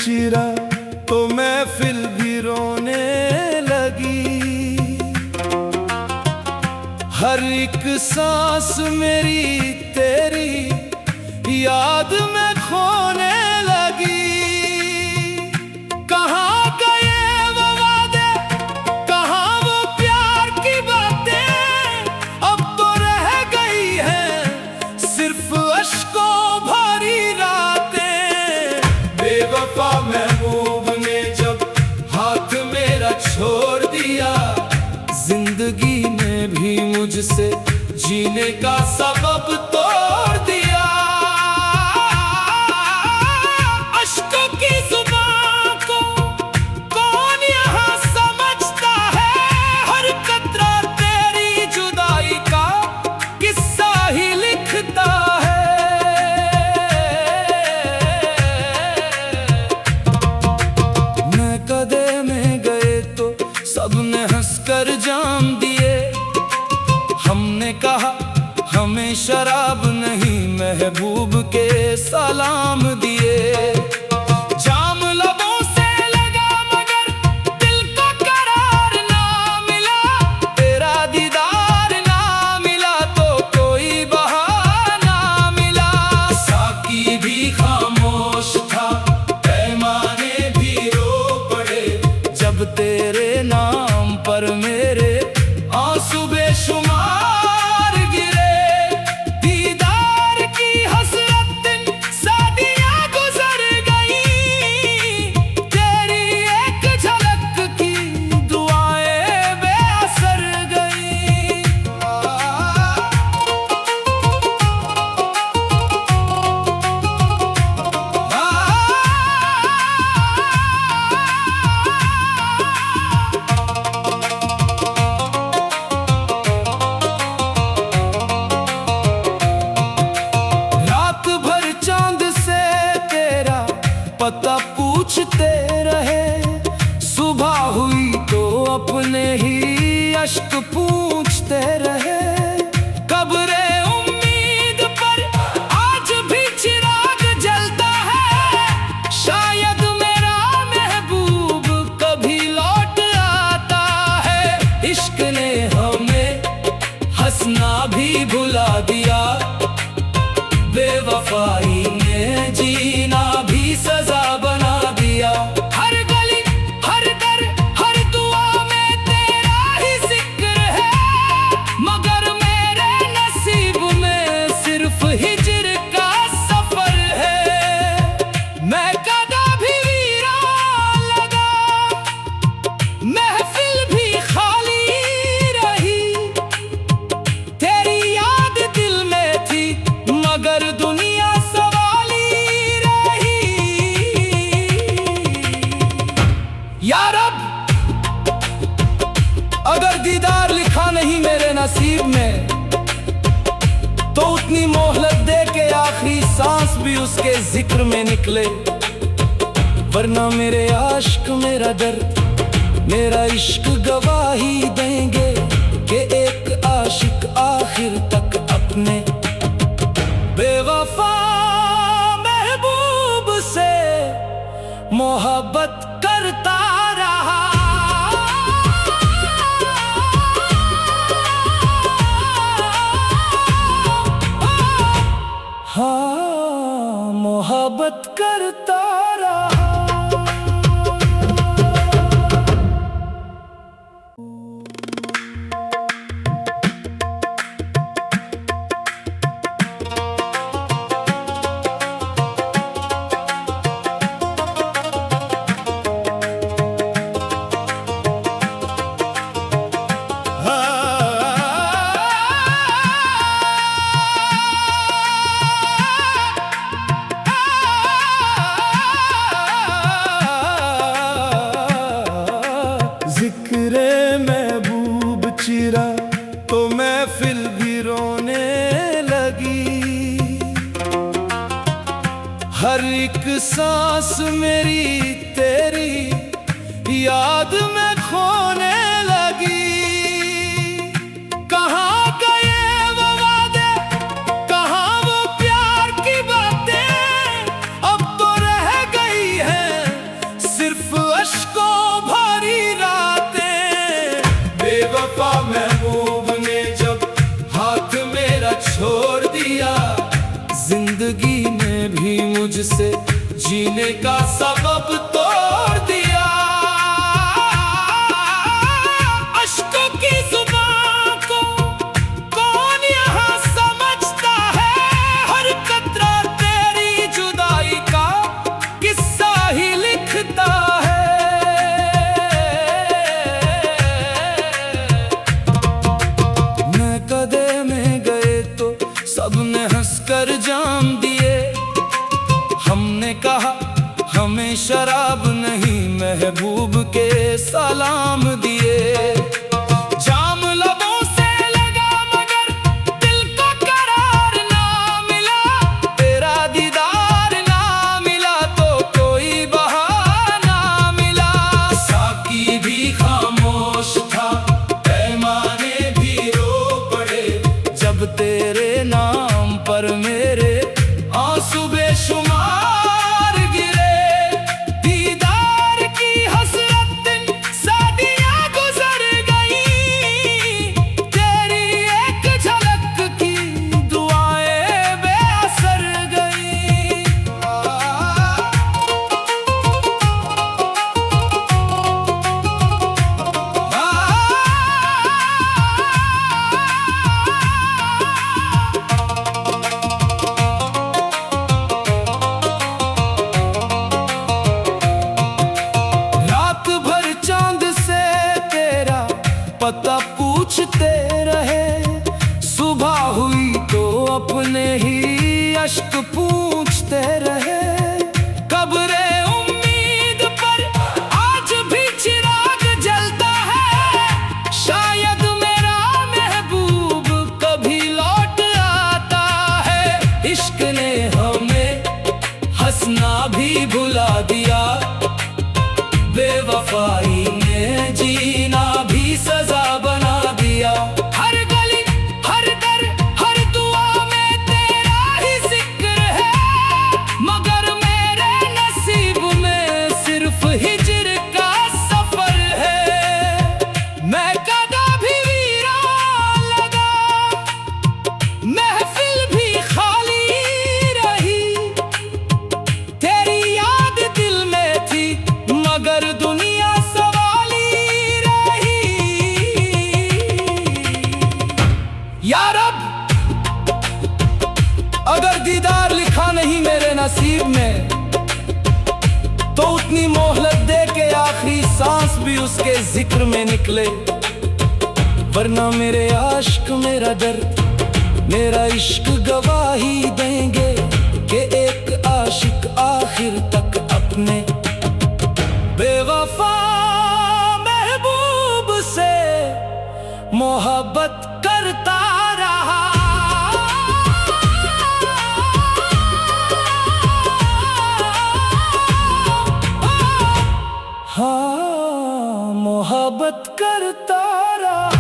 चिरा तो महफिल भी रोने लगी। हर एक सांस मेरी तेरी याद में खोने लगी। कहाँ गए वो वादे, कहाँ वो प्यार की बातें, अब तो रह गई हैं सिर्फ अश्कों भरी रातें। बेवफा महबूब ने जब हाथ मेरा छोड़ दिया, जिंदगी ने भी मुझसे जीने का सबब तोड़ दिया। अश्कों की जुबां को कौन यहाँ समझता है, हर कतरा तेरी जुदाई का किस्सा ही लिखता है। मैं कदे में गए तो सबने हंसकर जाम दिए। हमने कहा हमें शराब नहीं, महबूब के सलाम दिए। जाम लबों से लगा मगर दिल को करार ना मिला, तेरा दीदार ना मिला तो कोई बहाना मिला। साकी भी खामोश था, पैमाने भी रो पड़े, जब तेरे नाम पर मेरे आंसू बेशुमार गिरे। दीदार की हसरत दिन सदियां गुजर गई, तेरी एक झलक की दुआएं बेअसर गई। रात भर चांद से तेरा पता पूछते रहे, सुबह हुई तो अपने ही अश्क पूछते रहे। कब्रे उम्मीद पर आज भी चिराग जलता है, शायद मेरा महबूब कभी लौट आता है। इश्क ने हमें हंसना भी भुला दिया, बेवफाई ने जीना भी सजा बना दिया। हर गली हर दर हर दुआ में तेरा ही जिक्र है, मगर मेरे नसीब में सिर्फ हिज्र का सफर है। मैं कदा भी वीरान लगा, महफिल भी खाली रही, तेरी याद दिल में थी मगर दुनिया सवाली रही। या रब, अगर दीदार लिखा नहीं मेरे नसीब में, तो उतनी मोहलत दे के आखिरी सांस भी उसके जिक्र में निकले। वरना मेरे आशिक मेरा दर्द मेरा इश्क गवाही देंगे कि एक आशिक आखिर तक अपने बेवफा महबूब से मोहब्बत करता रहा। हाँ, मोहब्बत करता रहा। जिक्रे महबूब चिरा तो महफिल भी रोने लगी। हर एक सांस मेरी तेरी याद में खोने लगी। कहाँ गए वो वादे, कहाँ वो प्यार की बातें, अब तो रह गई हैं जीने का सबब तोड़ दिया। अश्कों की जुबान को कौन यहाँ समझता है, हर कतरा तेरी जुदाई का किस्सा ही लिखता है। मैं कदे में गए तो सबने हंसकर जाम दिए, हमने कहा हमें शराब नहीं महबूब के सलाम दिए। जाम लबों से लगा मगर दिल को करार ना मिला, तेरा दीदार ना मिला तो कोई बहाना मिला। साकी भी खामोश था, पैमाने भी रो पड़े, जब तेरे नाम पर मेरे आंसू बेशुमार गिरे। दीदार की हसरत सदियां गुजर गई, तेरी एक झलक की दुआएं बेअसर गई। रात भर चांद से तेरा पता पूछते रहे, सुबह हुई तो अपने ही अश्क पूछते रहे। कब्रे उम्मीद पर आज भी चिराग जलता है, शायद मेरा महबूब कभी लौट आता है। इश्क ने हमें हंसना भी भुला दिया, बेवफाई ने जीना भी सजा बना दिया। हर गली हर दर हर दुआ में तेरा ही जिक्र है, मगर मेरे नसीब में सिर्फ हिज्र का सफर है। मैं कदा भी वीरान लगा, महफिल भी खाली रही, तेरी याद दिल में थी मगर दुनिया सवाली रही। या रब, अगर दीदार लिखा नहीं मेरे नसीब में तो उतनी मोहलत दे के आखिरी सांस भी उसके जिक्र में निकले, वरना मेरे आशिक मेरा दर्द मेरा इश्क गवाही देंगे कि एक आशिक आखिर तक अपने बेवफा महबूब से मोहब्बत करता रहा। हाँ, मोहब्बत करता रहा।